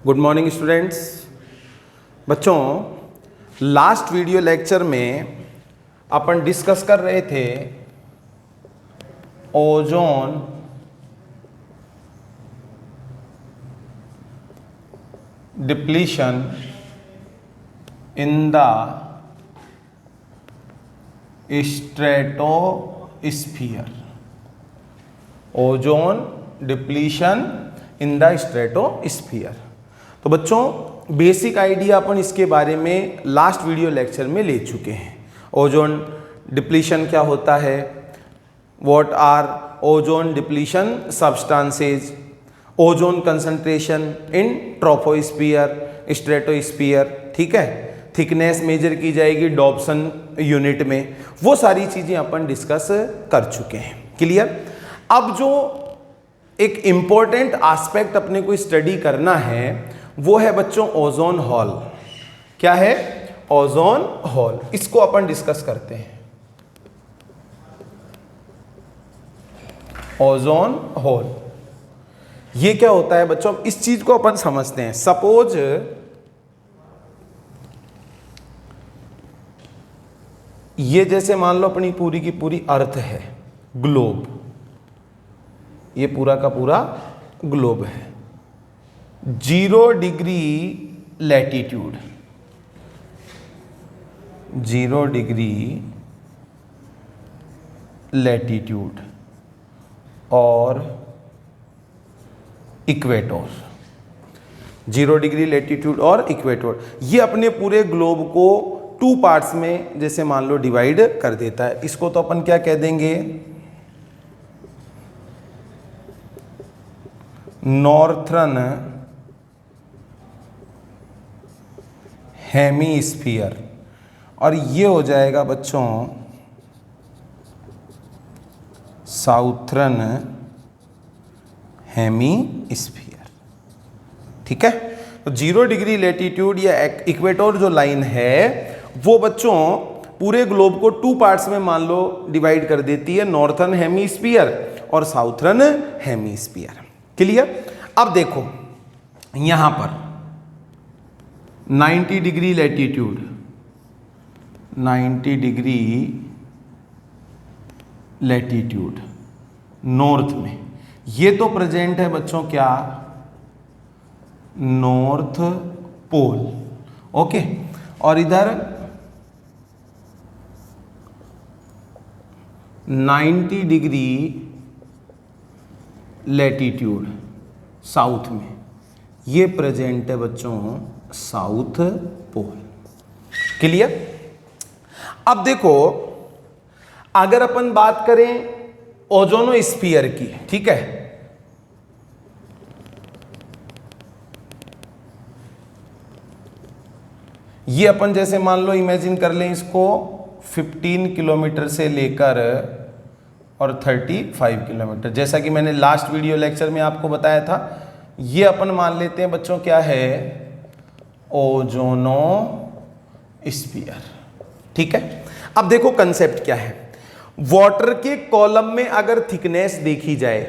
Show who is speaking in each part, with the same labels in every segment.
Speaker 1: Good morning students. बच्चों, last video lecture में अपन discuss कर रहे थे ozone depletion in the stratosphere. Ozone depletion in the stratosphere. तो बच्चों, बेसिक आइडिया अपन इसके बारे में लास्ट वीडियो लेक्चर में ले चुके हैं। ओजोन डिप्लीशन क्या होता है, what are ozone depletion substances, ozone concentration in troposphere, stratosphere, ठीक है। थिकनेस मेजर की जाएगी डॉप्सन यूनिट में। वो सारी चीजें अपन डिस्कस कर चुके हैं। क्लियर। अब जो एक इंपॉर्टेंट एस्पेक्ट अपने को स्टडी करना है वो है बच्चों ओजोन होल। क्या है? Ozone hole. इसको अपन डिस्कस करते हैं। ओजोन होल ये क्या होता है बच्चों? इस चीज को अपन समझते हैं। सपोज ये जैसे मान लो अपनी पूरी की पूरी अर्थ है, ग्लोब। ये पूरा का पूरा ग्लोब है। 0 डिग्री लैटिट्यूड, 0 डिग्री लैटिट्यूड और इक्वेटर, 0 डिग्री लैटिट्यूड और इक्वेटर, ये अपने पूरे ग्लोब को 2 पार्ट्स में जैसे मान लो डिवाइड कर देता है। इसको तो अपन क्या कह देंगे? नॉर्थर्न हेमीस्फीयर, और ये हो जाएगा बच्चों साउथर्न हेमीस्फीयर। ठीक है। तो 0 डिग्री लैटिट्यूड या इक्वेटर जो लाइन है वो बच्चों पूरे ग्लोब को 2 पार्ट्स में मान लो डिवाइड कर देती है, नॉर्थर्न हेमीस्फीयर और साउथर्न हेमीस्फीयर। क्लियर। अब देखो यहां पर 90 degree latitude, 90 degree latitude north में, ये तो प्रेजेंट है बच्चों क्या? North pole. ओके। और इधर 90 डिग्री लैटिट्यूड साउथ में, ये प्रेजेंट है बच्चों साउथ पोल। क्लियर। अब देखो अगर अपन बात करें ओजोनोस्फीयर की, ठीक है, ये अपन जैसे मान लो इमेजिन कर लें इसको 15 किलोमीटर से लेकर और 35 किलोमीटर, जैसा कि मैंने लास्ट वीडियो लेक्चर में आपको बताया था। ये अपन मान लेते हैं बच्चों क्या है? ओजोनोस्फीयर। ठीक है। अब देखो कंसेप्ट क्या है। वाटर के कॉलम में अगर थिकनेस देखी जाए,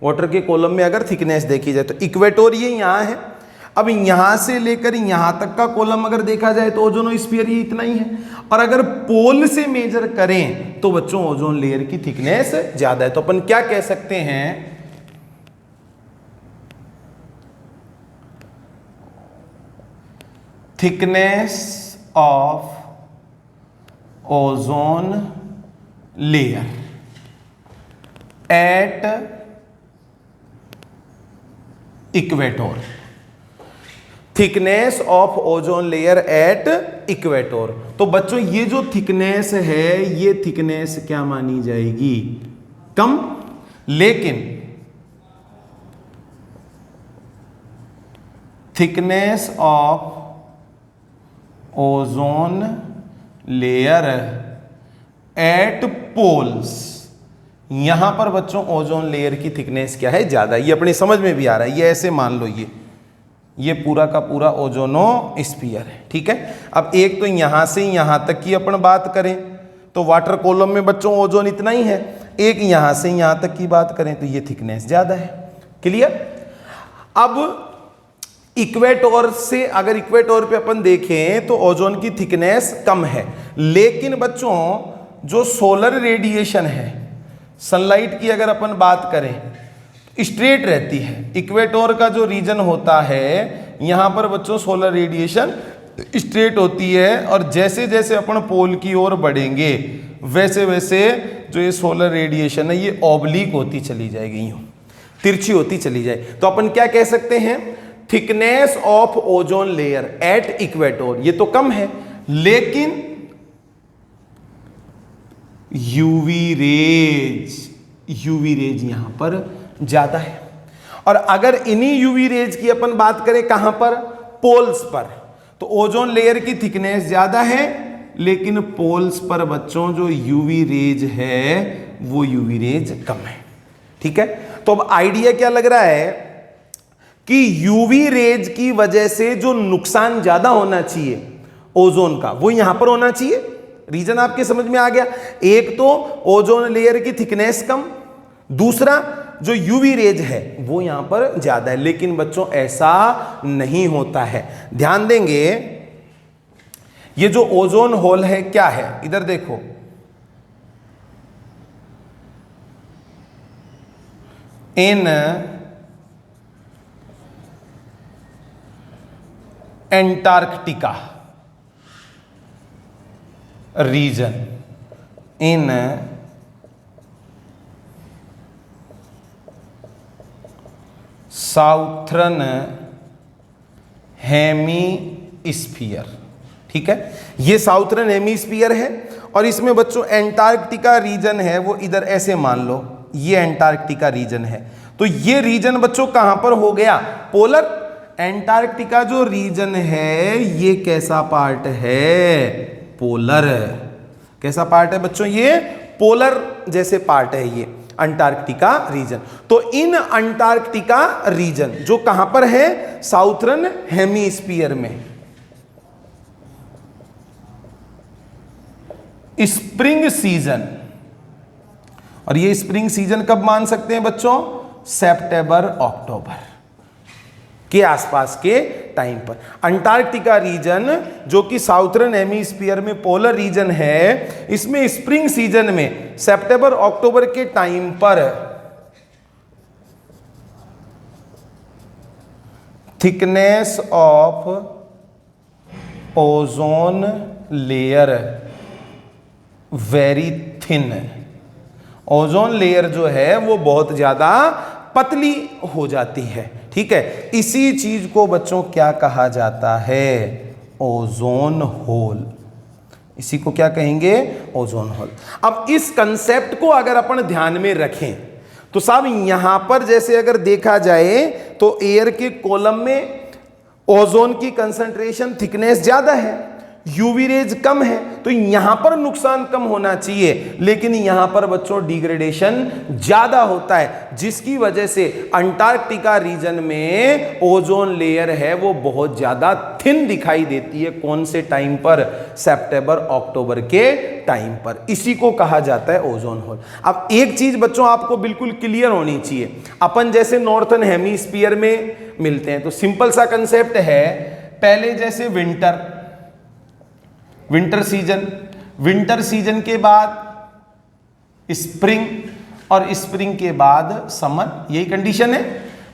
Speaker 1: वाटर के कॉलम में अगर थिकनेस देखी जाए तो इक्वेटर ये यहां है। अब यहां से लेकर यहां तक का कॉलम अगर देखा जाए तो ओजोनोस्फीयर ये इतना ही है। और अगर पोल से मेजर करें तो बच्चों ओजोन लेयर की थिकनेस ज्यादा है। तो अपन क्या कह सकते हैं? Thickness of ozone layer at equator, thickness of ozone layer at equator. तो बच्चों ये जो थिकनेस है ये थिकनेस क्या मानी जाएगी? कम। लेकिन thickness of ozone layer at poles, यहां पर बच्चों ओजोन लेयर की थिकनेस क्या है? ज्यादा। ये अपनी समझ में भी आ रहा है। ये ऐसे मान लो ये पूरा का पूरा ओजोनोस्फीयर है। ठीक है। अब एक तो यहां से यहां तक की अपन बात करें तो वाटर कॉलम में बच्चों ओजोन इतना ही है। एक यहां से यहां तक की बात करें तो ये थिकनेस ज्यादा है। क्लियर। अब इक्वेटोर से, अगर इक्वेटोर पे अपन देखें तो ओजोन की थिकनेस कम है, लेकिन बच्चों जो सोलर रेडिएशन है, सनलाइट की अगर अपन बात करें, स्ट्रेट रहती है। इक्वेटोर का जो रीजन होता है यहां पर बच्चों सोलर रेडिएशन स्ट्रेट होती है, और जैसे जैसे अपन पोल की ओर बढ़ेंगे वैसे वैसे जो ये सोलर रेडिएशन है ये ऑब्लिक होती चली जाएगी, यूं तिरछी होती चली जाए। तो अपन क्या कह सकते हैं, thickness of ozone layer at equator ये तो कम है, लेकिन यूवी रेज यहां पर ज्यादा है। और अगर इन्हीं यूवी रेज की अपन बात करें कहां पर, पोल्स पर, तो ओजोन लेयर की थिकनेस ज्यादा है, लेकिन पोल्स पर बच्चों जो यूवी रेज है वो यूवी रेज कम है। ठीक है, तो अब आइडिया क्या लग रहा है कि यूवी रेज की वजह से जो नुकसान ज्यादा होना चाहिए ओजोन का वो यहां पर होना चाहिए। रीजन आपके समझ में आ गया, एक तो ओजोन लेयर की थिकनेस कम, दूसरा जो यूवी रेज है वो यहां पर ज्यादा है, लेकिन बच्चों ऐसा नहीं होता है। ध्यान देंगे, ये जो ओजोन होल है क्या है, इधर देखो, in Antarctica region, in southern hemisphere. ठीक है, ये साउथर्न हेमीस्फीयर है, और इसमें बच्चों एंटार्क्टिका रीजन है वो इधर ऐसे मान लो, ये एंटार्क्टिका रीजन है। तो ये रीजन बच्चों कहां पर हो गया, पोलर। एंटार्क्टिका जो रीजन है ये कैसा पार्ट है, पोलर। कैसा पार्ट है बच्चों, ये पोलर जैसे पार्ट है ये अंटार्कटिका रीजन। तो इन अंटार्कटिका रीजन जो कहां पर है, साउथर्न हेमीस्फीयर में, स्प्रिंग सीजन, और ये स्प्रिंग सीजन कब मान सकते हैं बच्चों, सितंबर अक्टूबर के आसपास के टाइम पर। अंटार्कटिका रीजन जो कि साउथर्न हेमीस्फीयर में पोलर रीजन है, इसमें स्प्रिंग सीजन में सितंबर अक्टूबर के टाइम पर thickness of ozone layer very thin, ozone layer जो है वो बहुत ज्यादा पतली हो जाती है। ठीक है, इसी चीज को बच्चों क्या कहा जाता है, ओजोन होल। इसी को क्या कहेंगे, ओजोन होल। अब इस कंसेप्ट को अगर अपन ध्यान में रखें तो साहब यहां पर जैसे अगर देखा जाए तो एयर के कॉलम में ओजोन की कंसंट्रेशन थिकनेस ज्यादा है, यूवी रेज कम है, तो यहां पर नुकसान कम होना चाहिए, लेकिन यहां पर बच्चों डिग्रेडेशन ज्यादा होता है, जिसकी वजह से अंटार्कटिका रीजन में ओजोन लेयर है वो बहुत ज्यादा थिन दिखाई देती है। कौन से टाइम पर, सितंबर अक्टूबर के टाइम पर। इसी को कहा जाता है ओजोन होल। अब एक चीज बच्चों आपको बिल्कुल क्लियर होनी चाहिए, अपन जैसे नॉर्थर्न हेमीस्फीयर में मिलते हैं तो सिंपल सा कंसेप्ट है, पहले जैसे विंटर सीजन, विंटर सीजन के बाद स्प्रिंग, और स्प्रिंग के बाद समर, यही कंडीशन है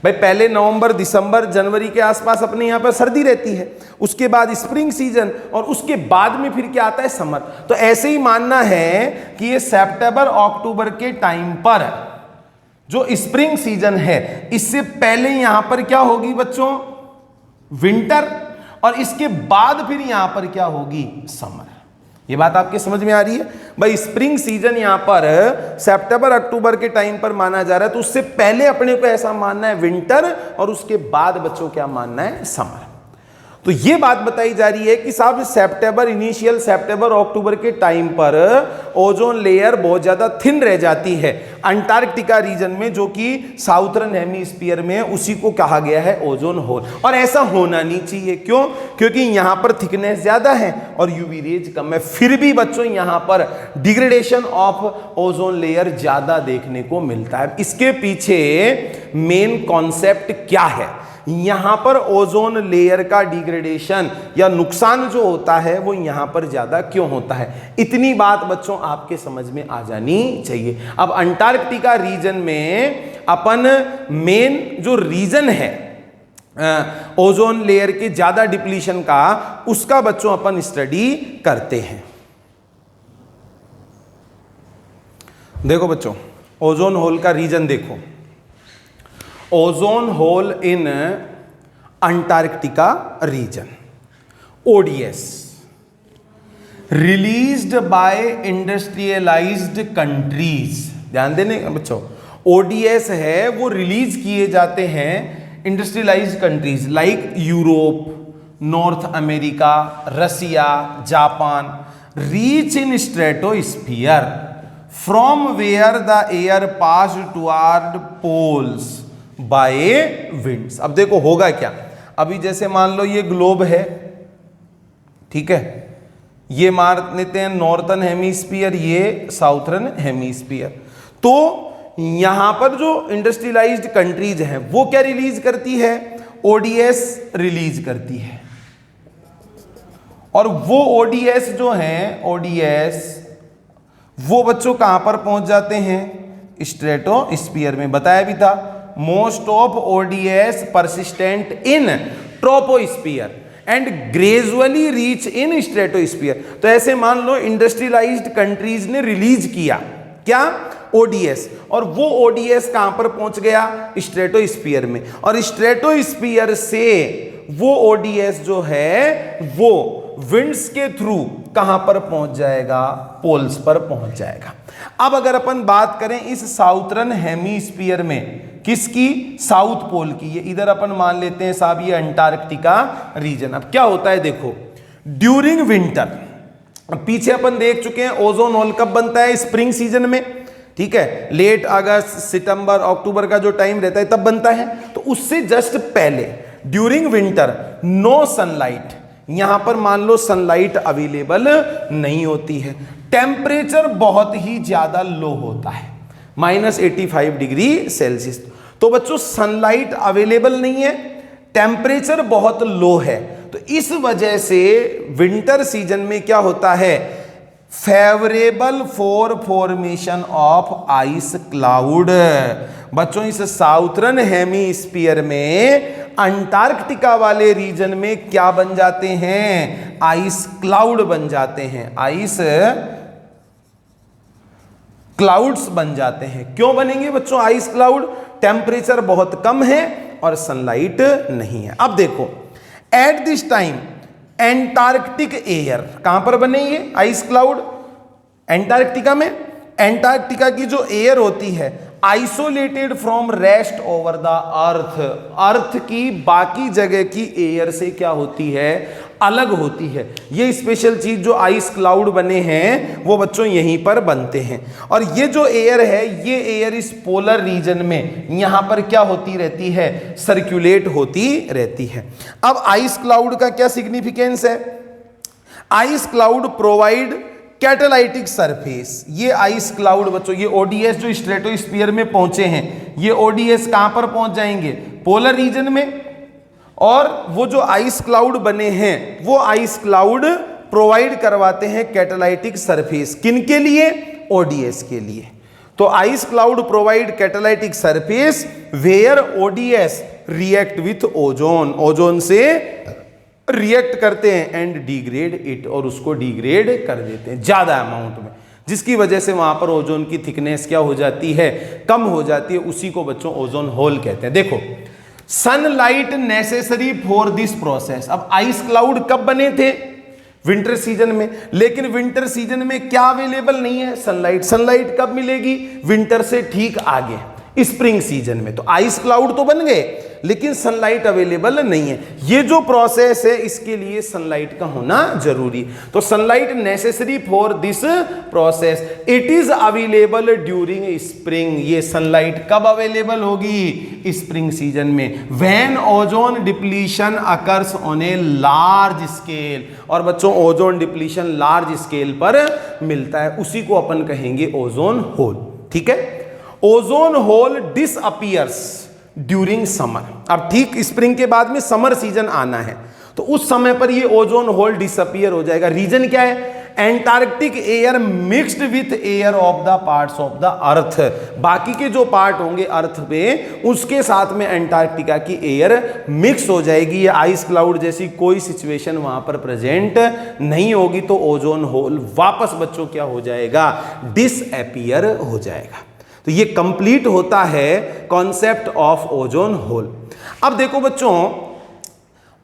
Speaker 1: भाई। पहले नवंबर, दिसंबर, जनवरी के आसपास अपने यहां पर सर्दी रहती है, उसके बाद स्प्रिंग सीजन, और उसके बाद में फिर क्या आता है, समर। तो ऐसे ही मानना है कि ये सितंबर अक्टूबर के टाइम पर जो स्प्रिंग सीजन है, इससे पहले यहां पर क्या होगी बच्चों, विंटर, और इसके बाद फिर यहां पर क्या होगी, समर। ये बात आपके समझ में आ रही है भाई। स्प्रिंग सीजन यहां पर सितंबर अक्टूबर के टाइम पर माना जा रहा है, तो उससे पहले अपने को ऐसा मानना है विंटर, और उसके बाद बच्चों क्या मानना है, समर। तो ये बात बताई जा रही है कि साहब इनिशियल सितंबर अक्टूबर के टाइम पर ओजोन लेयर बहुत ज्यादा थिन रह जाती है अंटार्कटिका रीजन में, जो कि साउथर्न हेमीस्फीयर में, उसी को कहा गया है ओजोन होल। और ऐसा होना नहीं चाहिए, क्यों, क्योंकि यहां पर थिकनेस ज्यादा है और यूवी रेज कम है, फिर भी बच्चों यहां पर डिग्रेडेशन ऑफ ओजोन लेयर ज्यादा देखने को मिलता है। इसके पीछे मेन कॉन्सेप्ट क्या है, यहां पर ओजोन लेयर का डिग्रेडेशन या नुकसान जो होता है वो यहां पर ज्यादा क्यों होता है, इतनी बात बच्चों आपके समझ में आ जानी चाहिए। अब अंटार्कटिका रीजन में अपन मेन जो रीजन है ओजोन लेयर के ज्यादा डिप्लीशन का, उसका बच्चों अपन स्टडी करते हैं। देखो बच्चों, ओजोन होल का रीजन देखो, ozone hole in Antarctica region, ODS, released by industrialised countries. ध्यान देने बच्चों, ओडीएस है वो रिलीज किए जाते हैं industrialised countries like Europe, North America, Russia, Japan, reach in stratosphere from where the air pass toward poles by winds. अब देखो होगा क्या, अभी जैसे मान लो ये ग्लोब है, ठीक है, ये मान लेते हैं नॉर्थर्न हेमीस्फीयर, ये साउथर्न हेमीस्फीयर। तो यहां पर जो इंडस्ट्रियलाइज्ड कंट्रीज हैं वो क्या रिलीज करती है, ओडीएस रिलीज करती है। और वो ओडीएस जो है, ओडीएस वो बच्चों कहां पर पहुंच जाते हैं, स्ट्रेटोस्फीयर में। बताया भी था, most of ODS persistent in troposphere and gradually reach in stratosphere. तो ऐसे मान लो इंडस्ट्रियलाइज्ड कंट्रीज ने रिलीज किया क्या, ओडीएस, और वो ओडीएस कहां पर पहुंच गया, स्ट्रेटोस्फीयर में। और स्ट्रेटोस्फीयर से वो ओडीएस जो है वो विंड्स के थ्रू कहां पर पहुंच जाएगा, पोल्स पर पहुंच जाएगा। अब अगर अपन बात करें इस साउथर्न हेमीस्फीयर में, किसकी, साउथ पोल की, ये इधर अपन मान लेते हैं साहब ये अंटार्कटिका रीजन। अब क्या होता है देखो, ड्यूरिंग विंटर, पीछे अपन देख चुके हैं ओजोन होल कब बनता है, स्प्रिंग सीजन में, ठीक है, लेट अगस्त, सितंबर, अक्टूबर का जो टाइम रहता है तब बनता है। तो उससे जस्ट पहले ड्यूरिंग विंटर नो सनलाइट, यहां पर मान लो सनलाइट अवेलेबल नहीं होती है, टेम्परेचर बहुत ही ज्यादा लो होता है, -85 डिग्री सेल्सियस। तो बच्चों सनलाइट अवेलेबल नहीं है, टेम्परेचर बहुत लो है, तो इस वजह से विंटर सीजन में क्या होता है, favourable for formation of ice cloud. बच्चों इस साउथर्न हेमीस्फीयर में अंटार्कटिका वाले रीजन में क्या बन जाते हैं, आइस क्लाउड बन जाते हैं, आइस क्लाउड्स बन जाते हैं। क्यों बनेंगे बच्चों आइस क्लाउड, टेम्परेचर बहुत कम है और सनलाइट नहीं है। अब देखो at this time Antarctic air, कहां पर बने ये आइस क्लाउड, एंटार्क्टिका में। एंटार्क्टिका की जो एयर होती है isolated from rest over the earth, earth की बाकी जगह की एयर से क्या होती है, अलग होती है। ये स्पेशल चीज जो आइस क्लाउड बने हैं वो बच्चों यहीं पर बनते हैं। और ये जो एयर है, ये एयर इस पोलर रीजन में यहां पर क्या होती रहती है, सर्कुलेट होती रहती है। अब आइस क्लाउड का क्या सिग्निफिकेंस है, ice cloud provide catalytic surface. ये आइस क्लाउड बच्चों, ये ओडीएस जो स्ट्रेटोस्फीयर में पहुंचे हैं, ये ओडीएस कहां पर पहुंच जाएंगे, पोलर रीजन में। और वो जो आइस क्लाउड बने हैं वो आइस क्लाउड प्रोवाइड करवाते हैं कैटालाइटिक सरफेस, किनके लिए, ओडीएस के लिए। तो ice cloud provide catalytic surface where ODS react with ozone, ozone से रिएक्ट करते हैं एंड डिग्रेड इट, और उसको डिग्रेड कर देते हैं ज्यादा अमाउंट में, जिसकी वजह से वहां पर ओजोन की थिकनेस क्या हो जाती है, कम हो जाती है। उसी को बच्चों ओजोन होल कहते हैं। देखो sunlight necessary for this process. अब आइस क्लाउड कब बने थे, विंटर सीजन में, लेकिन विंटर सीजन में क्या अवेलेबल नहीं है, सनलाइट। सनलाइट कब मिलेगी, विंटर से ठीक आगे, स्प्रिंग सीजन में। तो आइस क्लाउड तो बन गए लेकिन सनलाइट अवेलेबल नहीं है। ये जो प्रोसेस है इसके लिए सनलाइट का होना जरूरी। तो sunlight necessary for this process, it is available during spring. ये सनलाइट कब अवेलेबल होगी, स्प्रिंग सीजन में, when ozone depletion occurs on a large scale. और बच्चों ओजोन डिप्लीशन लार्ज स्केल पर मिलता है, उसी को अपन कहेंगे ओजोन होल। ठीक है, ozone hole disappears during summer. अब ठीक स्प्रिंग के बाद में समर सीजन आना है, तो उस समय पर ये ओजोन होल डिसअपियर हो जाएगा। रीजन क्या है? Antarctic air mixed with air of the parts of the earth. बाकी के जो पार्ट होंगे अर्थ पे, उसके साथ में एंटार्क्टिका की एयर मिक्स हो जाएगी। ये आइस क्लाउड जैसी कोई सिचुएशन वहां पर प्रेजेंट नहीं होगी, तो ओजोन होल वापस बच्चों क्या हो जाएगा? डिसअपियर हो जाएगा। तो ये कंप्लीट होता है कॉन्सेप्ट ऑफ ओजोन होल। अब देखो बच्चों,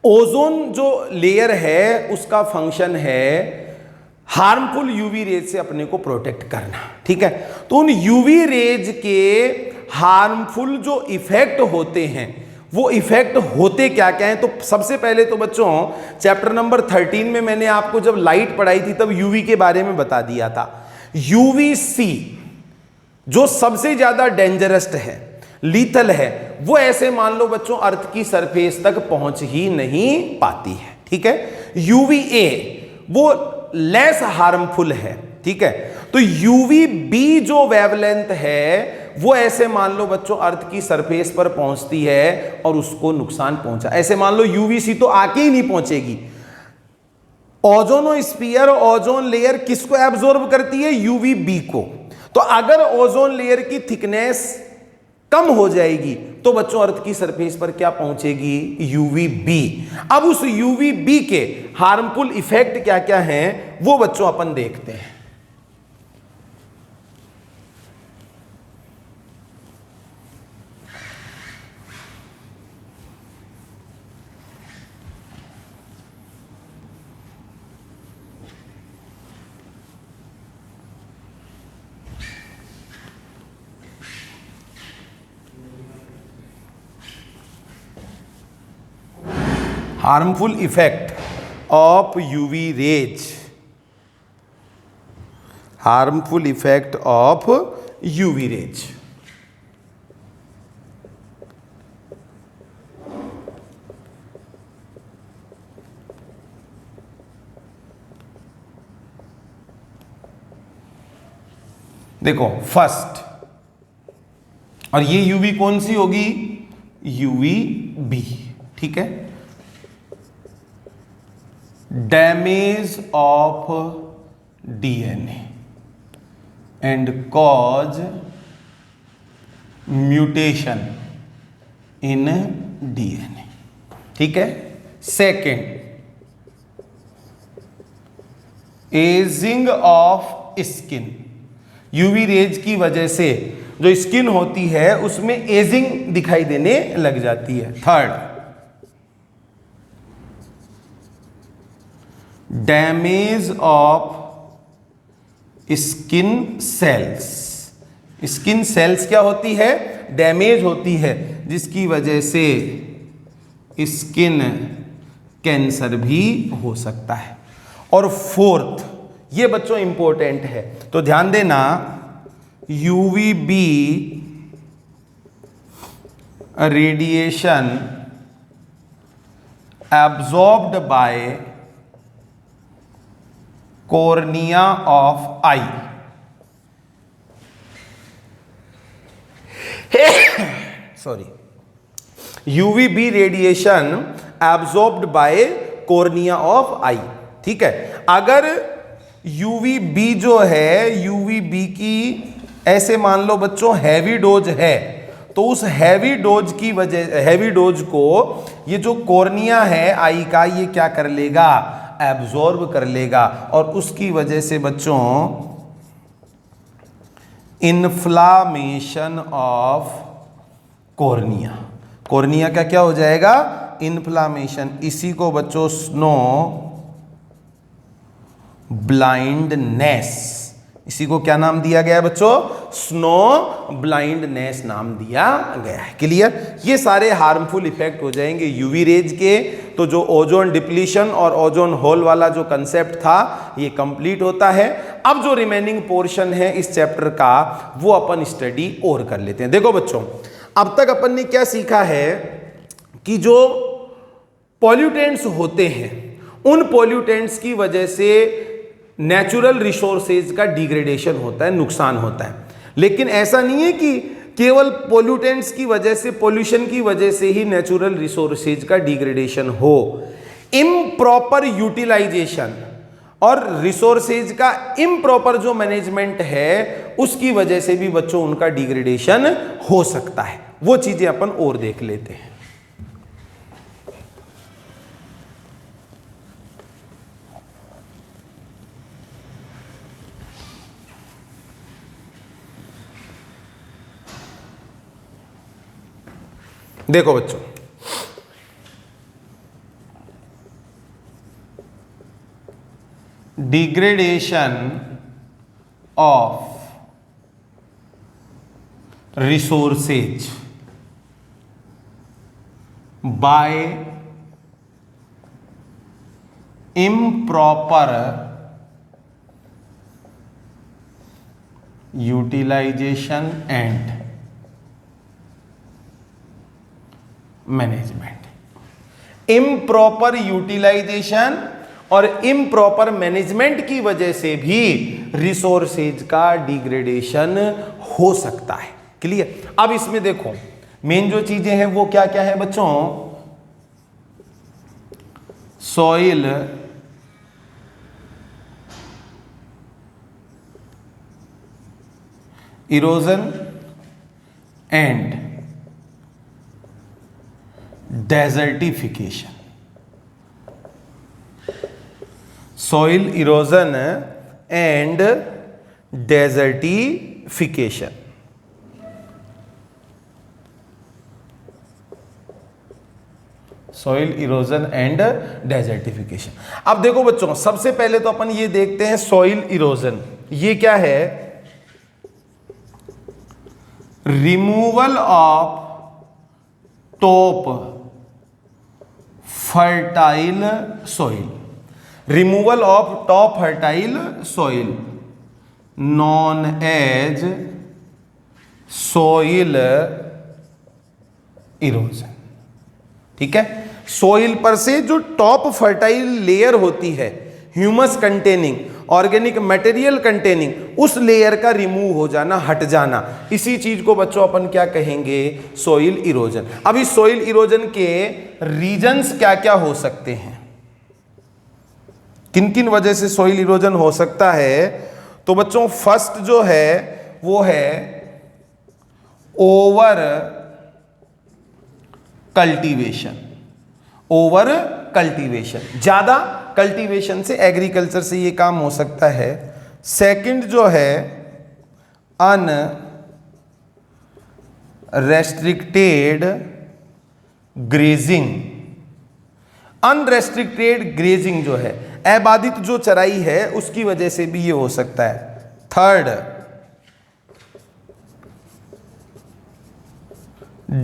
Speaker 1: ओजोन जो लेयर है उसका फंक्शन है हार्मफुल यूवी रेज से अपने को प्रोटेक्ट करना, ठीक है। तो उन यूवी रेज के हार्मफुल जो इफेक्ट होते हैं, वो इफेक्ट होते क्या क्या हैं? तो सबसे पहले तो बच्चों चैप्टर नंबर 13 में मैंने आपको जब लाइट पढ़ाई थी तब यूवी के बारे में बता दिया था। यूवीसी जो सबसे ज्यादा डेंजरस है, लीथल है, वो ऐसे मान लो बच्चों अर्थ की सरफेस तक पहुंच ही नहीं पाती है, ठीक है। यूवीए वो लेस हार्मफुल है, ठीक है। तो यूवी बी जो वेवलेंथ है वो ऐसे मान लो बच्चों अर्थ की सरफेस पर पहुंचती है और उसको नुकसान पहुंचा। ऐसे मान लो यूवीसी तो आके ही नहीं पहुंचेगी। ओजोनोस्फीयर ओजोन लेयर किसको एब्जॉर्ब करती है? यूवी बी को। तो अगर ओजोन लेयर की थिकनेस कम हो जाएगी तो बच्चों अर्थ की सरफेस पर क्या पहुंचेगी? UV B. अब उस यूवी बी के हार्मफुल इफेक्ट क्या क्या हैं वो बच्चों अपन देखते हैं। Harmful effect of UV rays, harmful effect of UV rays. देखो फर्स्ट, और ये यूवी कौन सी होगी? यूवी बी, ठीक है। Damage of DNA and cause mutation in DNA, ठीक है। Second, ageing of skin. UV rays की वजह से जो स्किन होती है उसमें एजिंग दिखाई देने लग जाती है। Third, damage of skin cells. Skin cells क्या होती है? डैमेज होती है, जिसकी वजह से स्किन कैंसर भी हो सकता है। और फोर्थ, ये बच्चों इंपॉर्टेंट है तो ध्यान देना, UV B radiation absorbed by cornea of eye. Sorry, UV B radiation absorbed by cornea of eye, ठीक है। अगर यूवी बी जो है, यूवी बी की ऐसे मान लो बच्चों हैवी डोज है, तो उस हैवी डोज की वजह, हैवी डोज को ये जो कॉर्निया है आई का, ये क्या कर लेगा? एब्जॉर्ब कर लेगा। और उसकी वजह से बच्चों इन्फ्लामेशन ऑफ कॉर्निया, कॉर्निया का क्या हो जाएगा? इन्फ्लामेशन। इसी को बच्चों स्नो ब्लाइंडनेस, इसी को क्या नाम दिया गया है बच्चों? स्नो ब्लाइंडनेस नाम दिया गया है। क्लियर? ये सारे हार्मफुल इफेक्ट हो जाएंगे यूवी रेज के। तो जो ओजोन डिप्लीशन और ओजोन होल वाला जो कंसेप्ट था ये कंप्लीट होता है। अब जो रिमेनिंग पोर्शन है इस चैप्टर का वो अपन स्टडी और कर लेते हैं। देखो बच्चों, अब तक अपन ने क्या सीखा है कि जो पॉल्यूटेंट्स होते हैं उन पॉल्यूटेंट्स की वजह से नेचुरल रिसोर्सेज का डिग्रेडेशन होता है, नुकसान होता है। लेकिन ऐसा नहीं है कि केवल पोल्यूटेंट्स की वजह से, पोल्यूशन की वजह से ही नेचुरल रिसोर्सेज का डिग्रेडेशन हो। इम्प्रॉपर यूटिलाइजेशन और रिसोर्सेज का इम्प्रॉपर जो मैनेजमेंट है उसकी वजह से भी बच्चों उनका डिग्रेडेशन हो सकता है। वो चीजें अपन और देख लेते हैं। देखो बच्चों, degradation of resources by improper utilization and management. Improper utilisation और इम्प्रॉपर मैनेजमेंट की वजह से भी रिसोर्सेज का डिग्रेडेशन हो सकता है। क्लियर? अब इसमें देखो मेन जो चीजें हैं वो क्या क्या है बच्चों? Soil erosion and desertification. Soil erosion and desertification. Soil erosion and desertification. अब देखो बच्चों, सबसे पहले तो अपन ये देखते हैं सॉइल इरोजन। ये क्या है? Removal of top fertile soil. Removal of top fertile soil known as soil erosion. ठीक है? सॉइल पर से जो टॉप फर्टाइल लेयर होती है, humus containing, organic material containing, उस लेयर का रिमूव हो जाना, हट जाना, इसी चीज को बच्चों अपन क्या कहेंगे? Soil erosion. अब इस सॉइल इरोजन के रीजन्स क्या क्या हो सकते हैं, किन किन वजह से सॉइल इरोजन हो सकता है? तो बच्चों फर्स्ट जो है वो है ओवर कल्टीवेशन। ओवर कल्टीवेशन, ज्यादा कल्टीवेशन से, एग्रीकल्चर से ये काम हो सकता है। सेकंड जो है अनरेस्ट्रिक्टेड ग्रेजिंग। अनरेस्ट्रिक्टेड ग्रेजिंग जो है, अबाधित जो चराई है, उसकी वजह से भी ये हो सकता है। थर्ड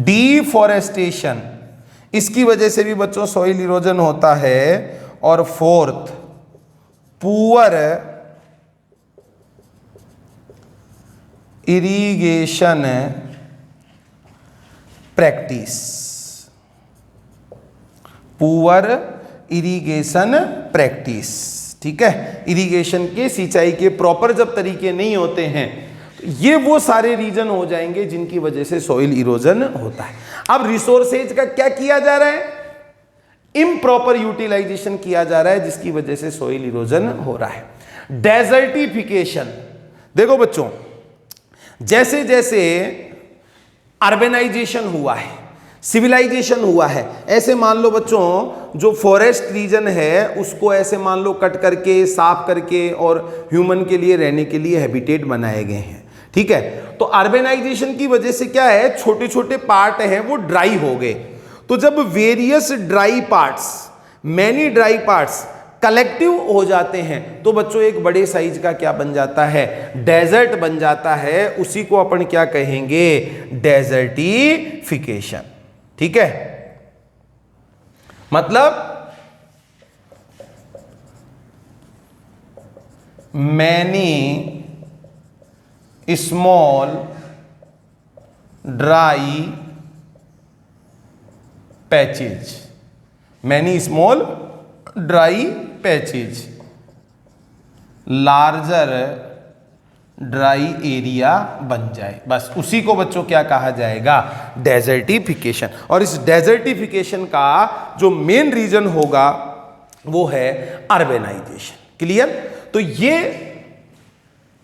Speaker 1: डिफॉरेस्टेशन, इसकी वजह से भी बच्चों सॉइल इरोजन होता है। और fourth poor irrigation practice. Poor irrigation practice. ठीक है? इरिगेशन के, सिंचाई के प्रॉपर जब तरीके नहीं होते हैं, ये वो सारे रीजन हो जाएंगे जिनकी वजह से सॉइल इरोजन होता है। अब रिसोर्सेज का क्या किया जा रहा है? इम्प्रॉपर यूटिलाइजेशन किया जा रहा है, जिसकी वजह से सॉइल इरोजन हो रहा है। डेजर्टिफिकेशन, देखो बच्चों, जैसे जैसे अर्बेनाइजेशन हुआ है, सिविलाइजेशन हुआ है, ऐसे मान लो बच्चों जो फॉरेस्ट रीजन है उसको ऐसे मान लो कट करके, साफ करके और ह्यूमन के लिए रहने के लिए हैबिटेट बनाए गए हैं। ठीक है? तो अर्बेनाइजेशन की वजह से क्या है, छोटे छोटे पार्ट हैं वो ड्राई हो गए। तो जब various dry parts, many dry parts collective हो जाते हैं तो बच्चों एक बड़े साइज का क्या बन जाता है? डेजर्ट बन जाता है। उसी को अपन क्या कहेंगे? डेजर्टिफिकेशन। ठीक है? मतलब many small dry patches, many small dry patches, larger dry area बन जाए, बस उसी को बच्चों क्या कहा जाएगा, डेजर्टिफिकेशन। और इस डेजर्टिफिकेशन का जो मेन रीजन होगा वो है अर्बेनाइजेशन। क्लियर? तो ये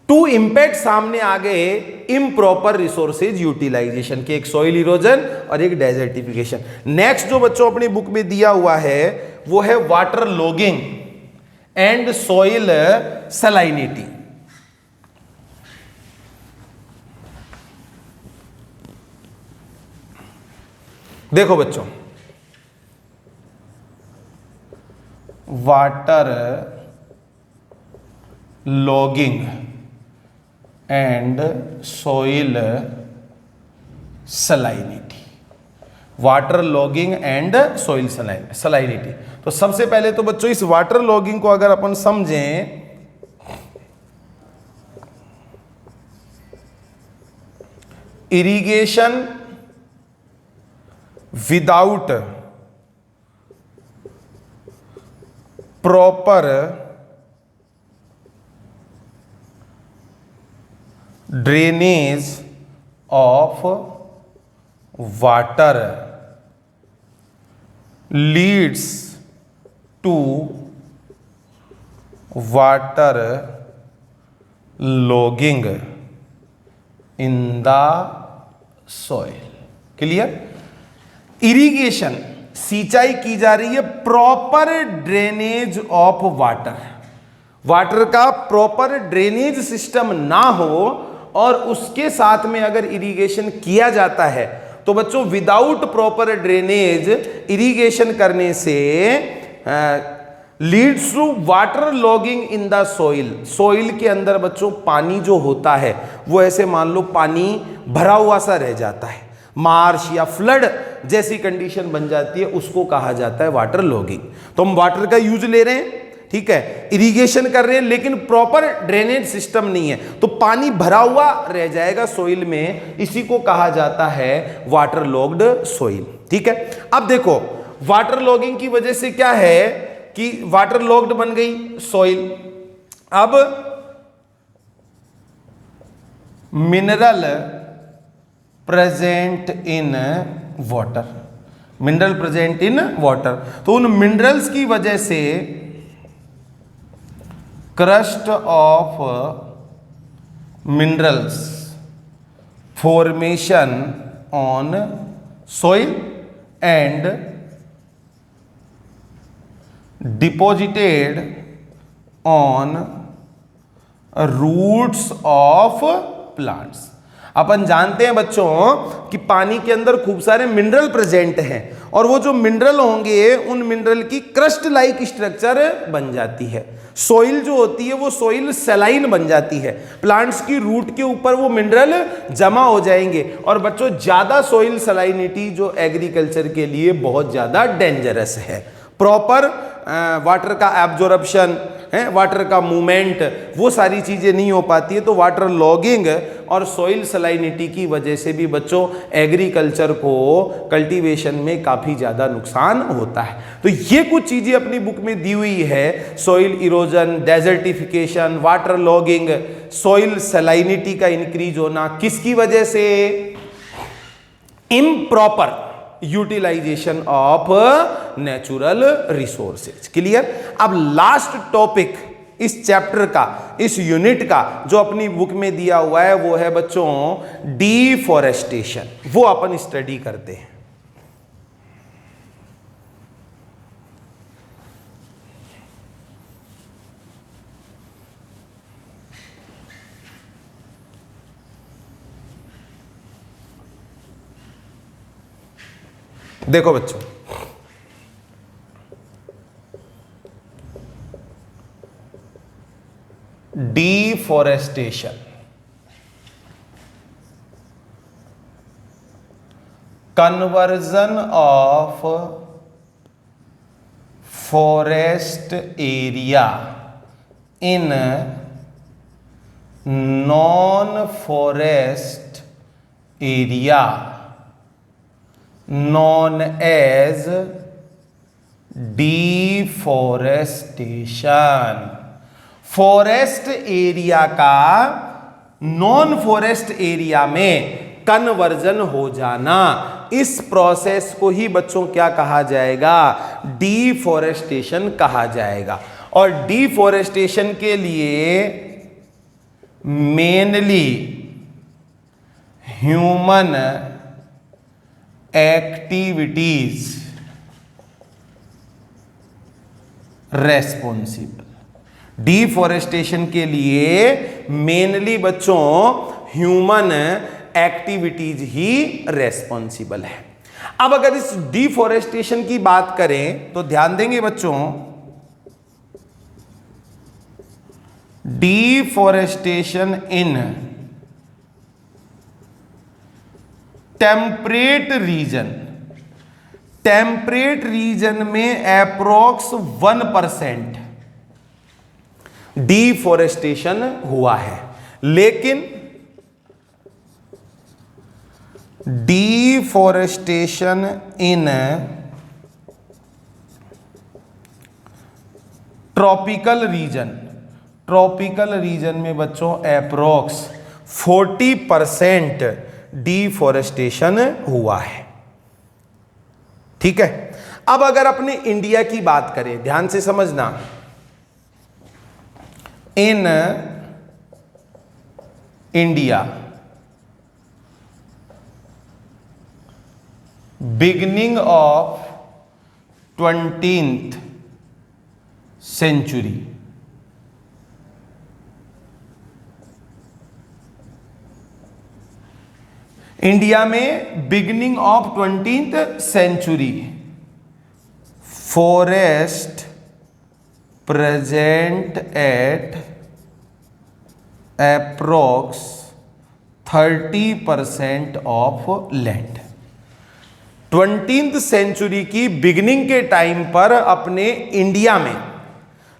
Speaker 1: टू इंपैक्ट सामने आ गए इम्प्रॉपर रिसोर्सेज यूटिलाइजेशन के, एक सॉइल इरोजन और एक डेजर्टिफिकेशन। नेक्स्ट जो बच्चों अपनी बुक में दिया हुआ है वो है water logging and soil salinity. देखो बच्चों, water logging and soil salinity, water logging and soil salinity. तो सबसे पहले तो बच्चों इस वाटर लॉगिंग को अगर अपन समझें, irrigation without proper drainage of water leads to water logging in the soil. Clear? Irrigation, सिंचाई की जा रही है, proper drainage of water, water का प्रॉपर ड्रेनेज सिस्टम ना हो और उसके साथ में अगर इरिगेशन किया जाता है तो बच्चों विदाउट प्रॉपर ड्रेनेज इरिगेशन करने से leads to water logging in the soil. Soil के अंदर बच्चों पानी जो होता है वो ऐसे मान लो पानी भरा हुआ सा रह जाता है, मार्श या फ्लड जैसी कंडीशन बन जाती है, उसको कहा जाता है वाटर लॉगिंग। तो हम वाटर का यूज ले रहे हैं, ठीक है, इरिगेशन कर रहे हैं, लेकिन प्रॉपर ड्रेनेज सिस्टम नहीं है तो पानी भरा हुआ रह जाएगा सॉइल में, इसी को कहा जाता है वाटर लॉग्ड सॉइल। ठीक है? अब देखो वाटर लॉगिंग की वजह से क्या है कि वाटर लॉग्ड बन गई सॉइल। अब mineral present in water, mineral present in water, तो उन मिनरल्स की वजह से crust of minerals formation on soil and deposited on roots of plants. अपन जानते हैं बच्चों कि पानी के अंदर खूब सारे मिनरल प्रेजेंट हैं और वो जो मिनरल होंगे उन मिनरल की क्रस्ट लाइक स्ट्रक्चर बन जाती है। सॉइल जो होती है वो सॉइल सलाइन बन जाती है, प्लांट्स की रूट के ऊपर वो मिनरल जमा हो जाएंगे। और बच्चों ज्यादा सॉइल सलाइनिटी जो एग्रीकल्चर के लिए बहुत ज्यादा डेंजरस है। प्रॉपर वाटर का एब्जॉर्प्शन है, वाटर का मूवमेंट, वो सारी चीजें नहीं हो पाती है, तो वाटर लॉगिंग और सॉइल सलाइनिटी की वजह से भी बच्चों एग्रीकल्चर को कल्टीवेशन में काफी ज्यादा नुकसान होता है। तो ये कुछ चीजें अपनी बुक में दी हुई है, soil erosion, desertification, water logging, soil salinity का इंक्रीज होना, किसकी वजह से? Improper utilisation of natural resources. Clear? अब लास्ट टॉपिक इस चैप्टर का, इस यूनिट का जो अपनी बुक में दिया हुआ है वो है बच्चों डिफॉरेस्टेशन। वो अपन स्टडी करते हैं। देखो बच्चों, deforestation, conversion of forest area in non forest area known as deforestation। Forest area का नॉन फॉरेस्ट एरिया में कन्वर्जन हो जाना, इस प्रोसेस को ही बच्चों क्या कहा जाएगा? डिफॉरेस्टेशन कहा जाएगा। और डिफॉरेस्टेशन के लिए mainly human activities responsible. Deforestation के लिए मेनली बच्चों ह्यूमन एक्टिविटीज ही रेस्पॉन्सिबल है। अब अगर इस डिफॉरेस्टेशन की बात करें तो ध्यान देंगे बच्चों, deforestation in temperate region, temperate region में अप्रोक्स 1% डिफॉरेस्टेशन हुआ है, लेकिन deforestation in tropical region, tropical region में बच्चों अप्रोक्स 40% डिफॉरेस्टेशन हुआ है। ठीक है। अब अगर अपने इंडिया की बात करें, ध्यान से समझना, in India beginning of 20th century, India में beginning of 20th century forest present at approx 30% of land. 20th century की बिगिनिंग के टाइम पर अपने इंडिया में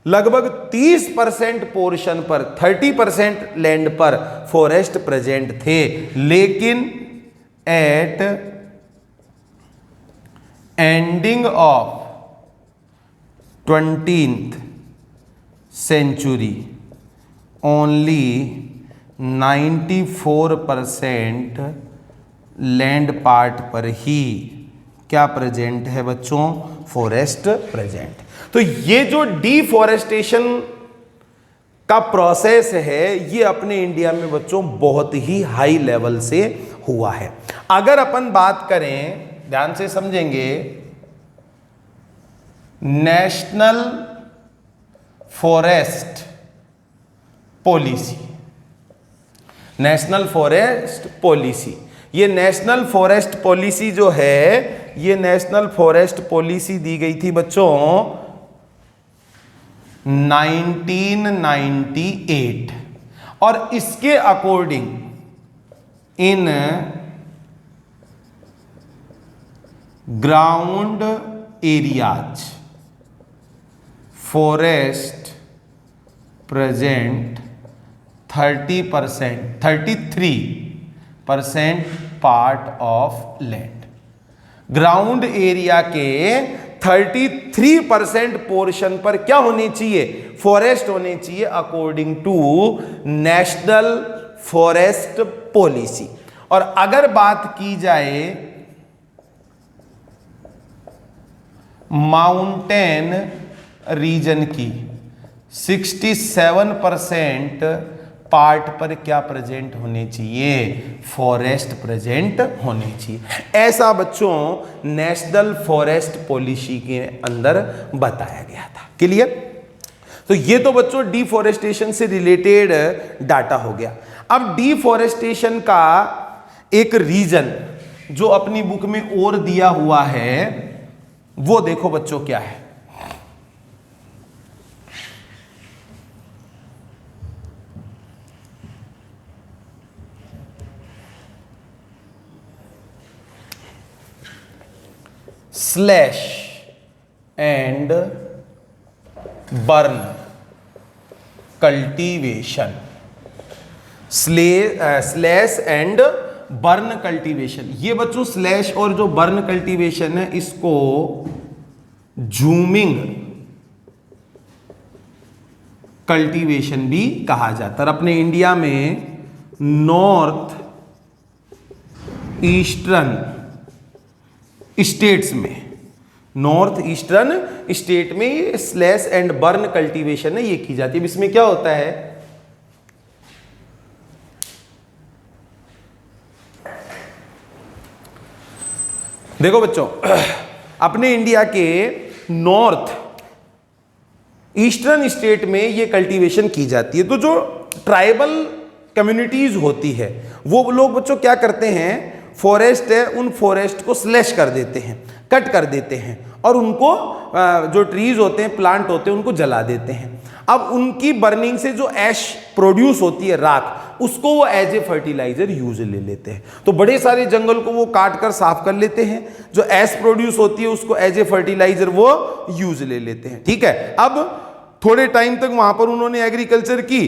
Speaker 1: लगभग 30% पोर्शन पर, 30% लैंड पर फॉरेस्ट प्रेजेंट थे, लेकिन at ending of 20th century only 94% land part पर ही क्या प्रेजेंट है बच्चों? Forest present. तो ये जो डिफॉरेस्टेशन का प्रोसेस है ये अपने इंडिया में बच्चों बहुत ही हाई लेवल से हुआ है। अगर अपन बात करें, ध्यान से समझेंगे, national forest policy, national forest policy, ये नेशनल फॉरेस्ट पॉलिसी जो है, ये नेशनल फॉरेस्ट पॉलिसी दी गई थी बच्चों 1998, और इसके according in ground areas forest present 33% part of land. Ground area के 33% पोर्शन पर क्या होनी चाहिए? फॉरेस्ट होने चाहिए, according to national forest policy. और अगर बात की जाए माउंटेन रीजन की, 67% पार्ट पर क्या प्रेजेंट होने चाहिए? फॉरेस्ट प्रेजेंट होने चाहिए। ऐसा बच्चों नेशनल फॉरेस्ट पॉलिसी के अंदर बताया गया था। क्लियर? तो ये तो बच्चों डिफॉरेस्टेशन से रिलेटेड डाटा हो गया। अब डिफॉरेस्टेशन का एक रीजन जो अपनी बुक में और दिया हुआ है वो देखो बच्चों क्या है। Slash and burn cultivation, slash and burn cultivation. ये बच्चों स्लैश और जो बर्न कल्टीवेशन है इसको जूमिंग कल्टीवेशन भी कहा जाता है। अपने इंडिया में नॉर्थ ईस्टर्न स्टेट्स में, नॉर्थ ईस्टर्न स्टेट में ये स्लैश एंड बर्न कल्टीवेशन है, ये की जाती है। इसमें क्या होता है, देखो बच्चों, अपने इंडिया के नॉर्थ ईस्टर्न स्टेट में ये कल्टीवेशन की जाती है। तो जो ट्राइबल कम्युनिटीज होती है वो लोग बच्चों क्या करते हैं, फॉरेस्ट है उन फॉरेस्ट को स्लैश कर देते हैं, कट कर देते हैं और उनको जो ट्रीज होते हैं, प्लांट होते हैं, उनको जला देते हैं। अब उनकी बर्निंग से जो ऐश प्रोड्यूस होती है, राख, उसको वो एज ए फर्टिलाइजर यूज ले लेते हैं। तो बड़े सारे जंगल को वो काट कर साफ कर लेते हैं, जो ऐश प्रोड्यूस होती है उसको एज ए फर्टिलाइजर वो यूज ले लेते हैं। ठीक है, अब थोड़े टाइम तक वहां पर उन्होंने एग्रीकल्चर की,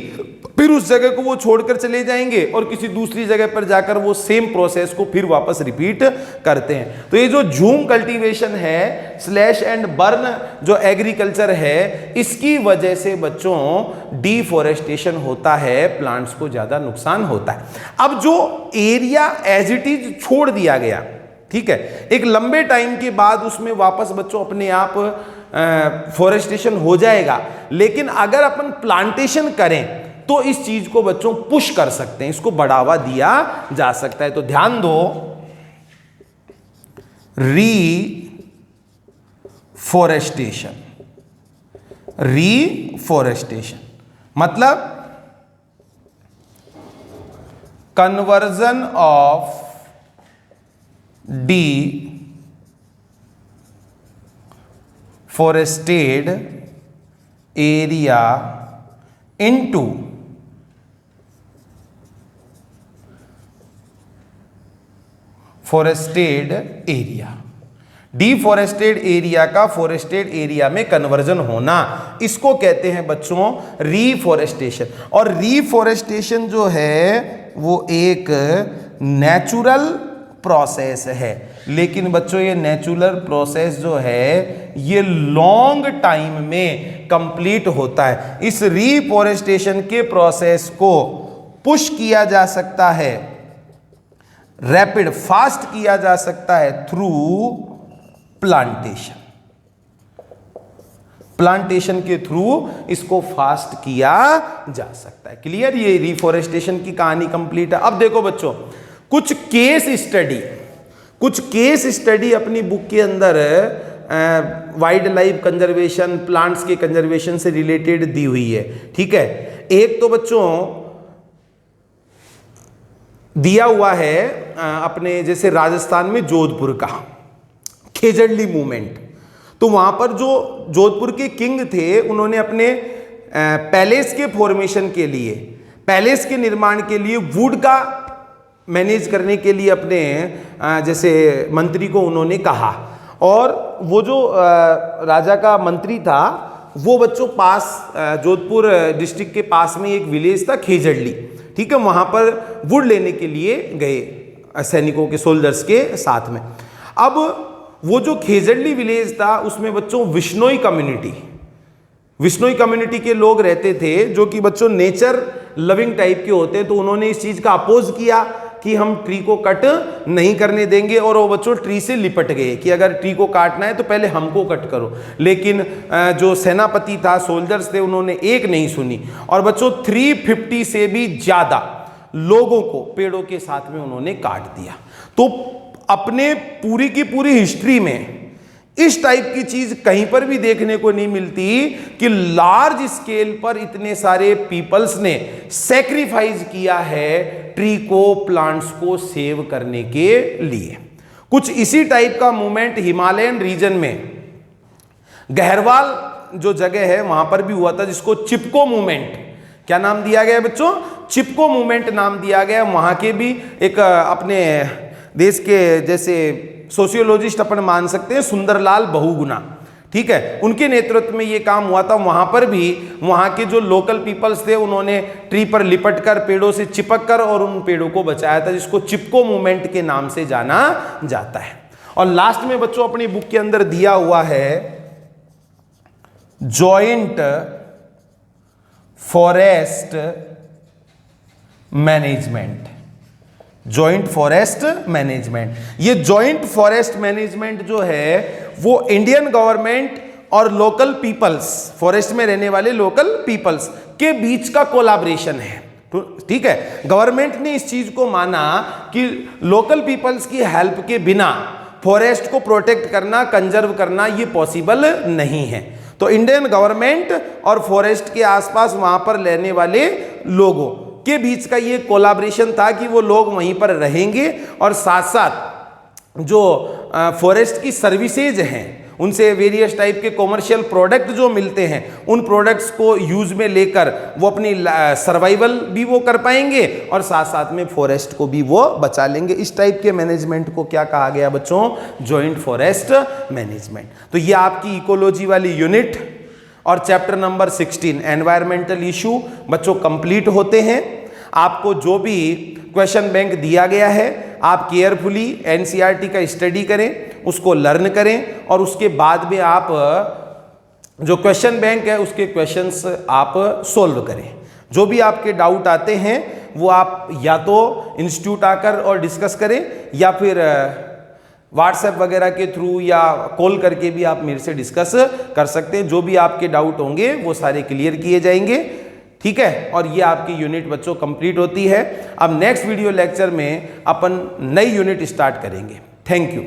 Speaker 1: फिर उस जगह को वो छोड़कर चले जाएंगे और किसी दूसरी जगह पर जाकर वो सेम प्रोसेस को फिर वापस रिपीट करते हैं। तो ये जो झूम कल्टीवेशन है, स्लैश एंड बर्न जो एग्रीकल्चर है, इसकी वजह से बच्चों डिफॉरेस्टेशन होता है, प्लांट्स को ज्यादा नुकसान होता है। अब जो एरिया एज इट इज छोड़ दिया गया, ठीक है, एक लंबे टाइम के बाद उसमें वापस बच्चों अपने आप फॉरेस्टेशन हो जाएगा, लेकिन अगर अपन प्लांटेशन करें तो इस चीज को बच्चों पुश कर सकते हैं, इसको बढ़ावा दिया जा सकता है। तो ध्यान दो, रीफॉरेस्टेशन, रीफॉरेस्टेशन मतलब conversion of deforested area into forested area. Deforested area का फोरेस्टेड एरिया में कन्वर्जन होना, इसको कहते हैं बच्चों रीफॉरेस्टेशन। और रीफॉरेस्टेशन जो है वो एक नेचुरल प्रोसेस है, लेकिन बच्चों ये नेचुरल प्रोसेस जो है ये लॉन्ग टाइम में कंप्लीट होता है। इस रीफॉरेस्टेशन के प्रोसेस को पुश किया जा सकता है, रैपिड फास्ट किया जा सकता है थ्रू प्लांटेशन। प्लांटेशन के थ्रू इसको फास्ट किया जा सकता है। क्लियर, ये रीफॉरेस्टेशन की कहानी कंप्लीट है। अब देखो बच्चों, कुछ केस स्टडी अपनी बुक के अंदर वाइल्ड लाइफ कंजर्वेशन, प्लांट्स के कंजर्वेशन से रिलेटेड दी हुई है। ठीक है, एक तो बच्चों दिया हुआ है अपने जैसे राजस्थान में जोधपुर का खेजड़ली मूवमेंट। तो वहां पर जो जोधपुर के किंग थे, उन्होंने अपने पैलेस के फॉर्मेशन के लिए, पैलेस के निर्माण के लिए वुड का मैनेज करने के लिए अपने जैसे मंत्री को उन्होंने कहा, और वो जो राजा का मंत्री था वो बच्चों पास जोधपुर डिस्ट्रिक्ट के पास में एक विलेज था खेजड़ली। ठीक है, वहां पर वुड लेने के लिए गए सैनिकों के, सोल्जर्स के साथ में। अब वो जो खेजड़ली विलेज था उसमें बच्चों विश्नोई कम्युनिटी के लोग रहते थे, जो कि बच्चों नेचर लविंग टाइप के होते हैं। तो उन्होंने इस चीज का अपोज किया कि हम ट्री को कट नहीं करने देंगे, और वो बच्चों ट्री से लिपट गए कि अगर ट्री को काटना है तो पहले हमको कट करो। लेकिन जो सेनापति था, सोल्जर्स थे, उन्होंने एक नहीं सुनी, और बच्चों 350 से भी ज्यादा लोगों को पेड़ों के साथ में उन्होंने काट दिया। तो अपने पूरी की पूरी हिस्ट्री में इस टाइप की चीज कहीं पर भी देखने को नहीं मिलती कि लार्ज स्केल पर इतने सारे पीपल्स ने सैक्रिफाइस किया है ट्री को, प्लांट्स को सेव करने के लिए। कुछ इसी टाइप का मूवमेंट हिमालयन रीजन में गहरवाल जो जगह है वहां पर भी हुआ था, जिसको चिपको मूवमेंट, क्या नाम दिया गया बच्चों, चिपको मूवमेंट नाम दिया गया। वहां के भी एक अपने देश के जैसे सोशियोलॉजिस्ट अपन मान सकते हैं सुंदरलाल बहुगुणा, ठीक है, उनके नेतृत्व में ये काम हुआ था। वहां पर भी वहां के जो लोकल पीपल्स थे उन्होंने ट्री पर लिपट कर, पेड़ों से चिपक कर और उन पेड़ों को बचाया था, जिसको चिपको मूवमेंट के नाम से जाना जाता है। और लास्ट में बच्चों अपनी बुक के अंदर दिया हुआ है joint forest management, joint forest management. ये जॉइंट फॉरेस्ट मैनेजमेंट जो है वो इंडियन गवर्नमेंट और लोकल पीपल्स, फॉरेस्ट में रहने वाले लोकल पीपल्स के बीच का कोलैबोरेशन है। ठीक है, गवर्नमेंट ने इस चीज को माना कि लोकल पीपल्स की हेल्प के बिना फॉरेस्ट को प्रोटेक्ट करना, कंजर्व करना ये पॉसिबल नहीं है। तो इंडियन गवर्नमेंट और फॉरेस्ट के आसपास वहां पर रहने वाले लोगों के बीच का ये कोलैबोरेशन था कि वो लोग वहीं पर रहेंगे और साथ साथ जो फॉरेस्ट की सर्विसेज हैं, उनसे वेरियस टाइप के कॉमर्शियल प्रोडक्ट जो मिलते हैं, उन प्रोडक्ट्स को यूज में लेकर वो अपनी सर्वाइवल भी वो कर पाएंगे और साथ साथ में फॉरेस्ट को भी वो बचा लेंगे। इस टाइप के मैनेजमेंट को क्या कहा गया बच्चों? Joint forest management. तो ये आपकी इकोलॉजी वाली यूनिट और चैप्टर नंबर 16 एनवायरमेंटल इशू बच्चों कंप्लीट होते हैं। आपको जो भी क्वेश्चन बैंक दिया गया है आप केयरफुली एनसीईआरटी का स्टडी करें, उसको लर्न करें और उसके बाद में आप जो क्वेश्चन बैंक है उसके क्वेश्चंस आप सोल्व करें। जो भी आपके डाउट आते हैं वो आप या तो इंस्टीट्यूट आकर और डिस्कस करें या फिर व्हाट्सएप वगैरह के थ्रू या कॉल करके भी आप मेरे से डिस्कस कर सकते हैं। जो भी आपके डाउट होंगे वो सारे क्लियर किए जाएंगे। ठीक है, और ये आपकी यूनिट बच्चों कंप्लीट होती है। अब नेक्स्ट वीडियो लेक्चर में अपन नई यूनिट स्टार्ट करेंगे। Thank you.